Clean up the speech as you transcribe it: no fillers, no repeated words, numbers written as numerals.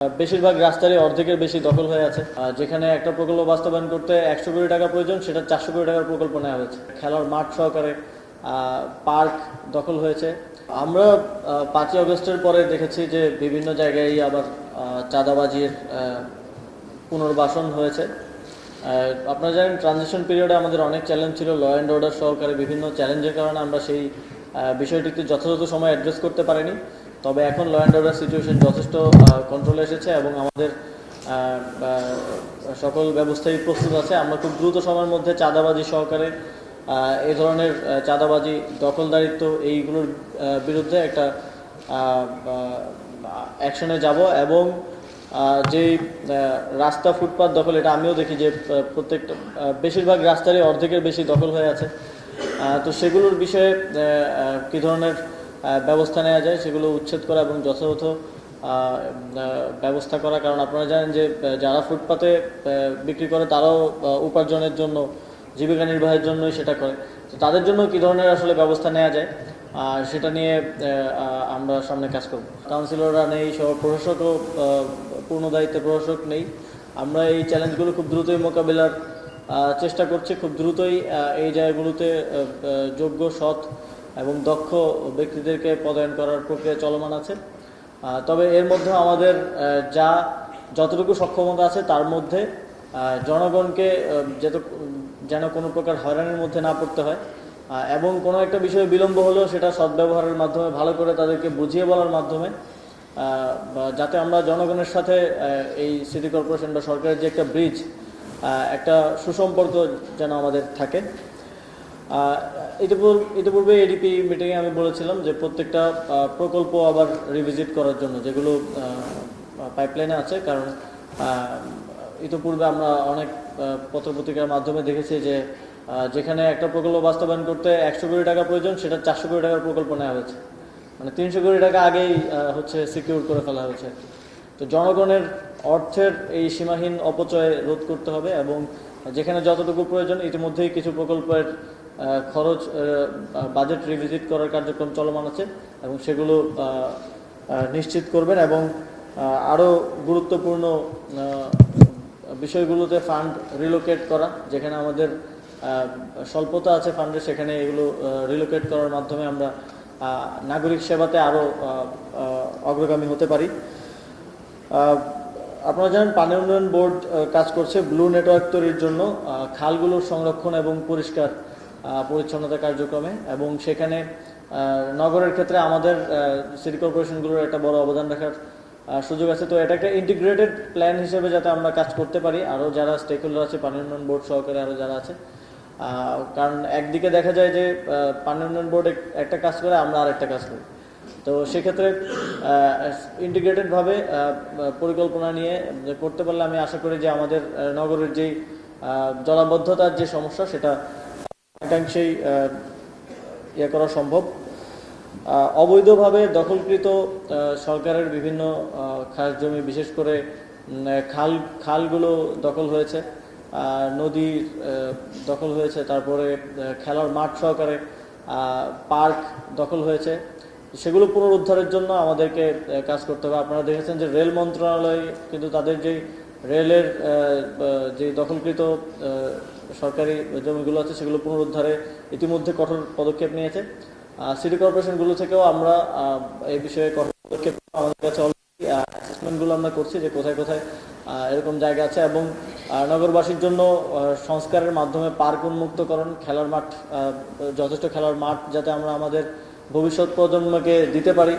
বেশিরভাগ রাস্তারই অর্ধেকের বেশি দখল হয়ে আছে। যেখানে একটা প্রকল্প বাস্তবায়ন করতে 100 কোটি টাকা প্রয়োজন, সেটা 400 কোটি টাকার প্রকল্প নেওয়া হয়েছে। খেলার মাঠ সহকারে পার্ক দখল হয়েছে। আমরা 5ই আগস্টের পরে দেখেছি যে বিভিন্ন জায়গায় আবার চাঁদাবাজির পুনর্বাসন হয়েছে। আপনারা জানেন, ট্রানজিশন পিরিয়ডে আমাদের অনেক চ্যালেঞ্জ ছিল, ল অ্যান্ড অর্ডার সহকারে বিভিন্ন চ্যালেঞ্জের কারণে আমরা সেই বিষয়টিতে যথাযথ সময় অ্যাড্রেস করতে পারিনি। তবে এখন ল অ্যান্ড অর্ডার সিচুয়েশন যথেষ্ট কন্ট্রোলে এসেছে এবং আমাদের সকল ব্যবস্থাই প্রস্তুত আছে। আমরা খুব দ্রুত সময়ের মধ্যে চাঁদাবাজি সহকারে এই ধরনের চাঁদাবাজি, দখলদারিত্ব এইগুলোর বিরুদ্ধে একটা অ্যাকশনে যাব। এবং যেই রাস্তা ফুটপাত দখল, এটা আমিও দেখি যে প্রত্যেকটা বেশিরভাগ রাস্তারই অর্ধেকের বেশি দখল হয়ে আছে। তো সেগুলোর বিষয়ে কী ধরনের ব্যবস্থা নেওয়া যায় সেগুলো উচ্ছেদ করা এবং যথাযথ ব্যবস্থা করা। কারণ আপনারা জানেন যে যারা ফুটপাতে বিক্রি করে তারাও উপার্জনের জন্য, জীবিকা নির্বাহের জন্যই সেটা করে। তো তাদের জন্য কী ধরনের আসলে ব্যবস্থা নেওয়া যায় সেটা নিয়ে আমরা সামনে কাজ করব। কাউন্সিলররা নেই, সহ প্রশাসকও পূর্ণ দায়িত্বে প্রশাসক নেই। আমরা এই চ্যালেঞ্জগুলো খুব দ্রুতই মোকাবিলার চেষ্টা করছি। খুব দ্রুতই এই জায়গাগুলোতে যোগ্য, সৎ এবং দক্ষ ব্যক্তিদেরকে পদায়ন করার প্রক্রিয়া চলমান আছে। তবে এর মধ্যে আমাদের যতটুকু সক্ষমতা আছে তার মধ্যে জনগণকে যেন কোনো প্রকার হয়রানির মধ্যে না পড়তে হয়, এবং কোনো একটা বিষয়ে বিলম্ব হলেও সেটা সদ্ব্যবহারের মাধ্যমে, ভালো করে তাদেরকে বুঝিয়ে বলার মাধ্যমে, যাতে আমরা জনগণের সাথে এই সিটি কর্পোরেশন বা সরকারের যে একটা ব্রিজ, একটা সুসম্পর্ক যেন আমাদের থাকে। ইতিপূর্বে এডিপি মিটিংয়ে আমি বলেছিলাম যে প্রত্যেকটা প্রকল্প আবার রিভিজিট করার জন্য, যেগুলো পাইপলাইনে আছে। কারণ ইতিপূর্বে আমরা অনেক পত্রপত্রিকার মাধ্যমে দেখেছি যে যেখানে একটা প্রকল্প বাস্তবায়ন করতে 100 কোটি টাকা প্রয়োজন, সেটা 400 কোটি টাকার প্রকল্প নেওয়া হয়েছে। মানে 300 কোটি টাকা আগেই সিকিউর করে ফেলা হয়েছে। তো জনগণের অর্থের এই সীমাহীন অপচয় রোধ করতে হবে এবং যেখানে যতটুকু প্রয়োজন, ইতিমধ্যেই কিছু প্রকল্পের খরচ বাজেট রিভিজিট করার কার্যক্রম চলমান আছে এবং সেগুলো নিশ্চিত করবেন। এবং আরও গুরুত্বপূর্ণ বিষয়গুলোতে ফান্ড রিলোকেট করা, যেখানে আমাদের স্বল্পতা আছে ফান্ডে, সেখানে এগুলো রিলোকেট করার মাধ্যমে আমরা নাগরিক সেবাতে আরও অগ্রগামী হতে পারি। আপনারা জানেন, পানি উন্নয়ন বোর্ড কাজ করছে ব্লু নেটওয়ার্ক তৈরির জন্য খালগুলোর সংরক্ষণ এবং পরিষ্কার পরিচ্ছন্নতা কার্যক্রমে, এবং সেখানে নগরের ক্ষেত্রে আমাদের সিটি কর্পোরেশনগুলোর একটা বড় অবদান রাখার সুযোগ আছে। তো এটা একটা ইন্টিগ্রেটেড প্ল্যান হিসেবে যাতে আমরা কাজ করতে পারি, আরও যারা স্টেক হোল্ডার আছে, পানি উন্নয়ন বোর্ড সহকারে আরও যারা আছে। কারণ একদিকে দেখা যায় যে পানি উন্নয়ন বোর্ড একটা কাজ করে, আমরা আরেকটা কাজ করি। তো সেক্ষেত্রে ইন্টিগ্রেটেডভাবে পরিকল্পনা নিয়ে করতে পারলে আমি আশা করি যে আমাদের নগরের যেই জলাবদ্ধতার যে সমস্যা, সেটা অনেকাংশেই করা সম্ভব। অবৈধভাবে দখলকৃত সরকারের বিভিন্ন খাস জমি, বিশেষ করে খালগুলো দখল হয়েছে, নদী দখল হয়েছে, তারপরে খেলার মাঠ সহকারে পার্ক দখল হয়েছে। সেগুলো পুনরুদ্ধারের জন্য আমাদেরকে কাজ করতে হবে। আপনারা দেখেছেন যে রেল মন্ত্রণালয় কিন্তু তাদের যে রেলের যে দখলকৃত সরকারি জমিগুলো আছে সেগুলো পুনরুদ্ধারে ইতিমধ্যে কঠোর পদক্ষেপ নিয়েছে। সিটি কর্পোরেশনগুলো থেকেও আমরা এই বিষয়ে কঠোর পদক্ষেপ, আমাদের কাছে অলরেডি অ্যাসেসমেন্টগুলো আমরা করছি যে কোথায় কোথায় এরকম জায়গা আছে, এবং নগরবাসীর জন্য সংস্কারের মাধ্যমে পার্ক উন্মুক্তকরণ, খেলার মাঠ, যথেষ্ট খেলার মাঠ যাতে আমরা আমাদের ভবিষ্যৎ প্রজন্মকে দিতে পারি।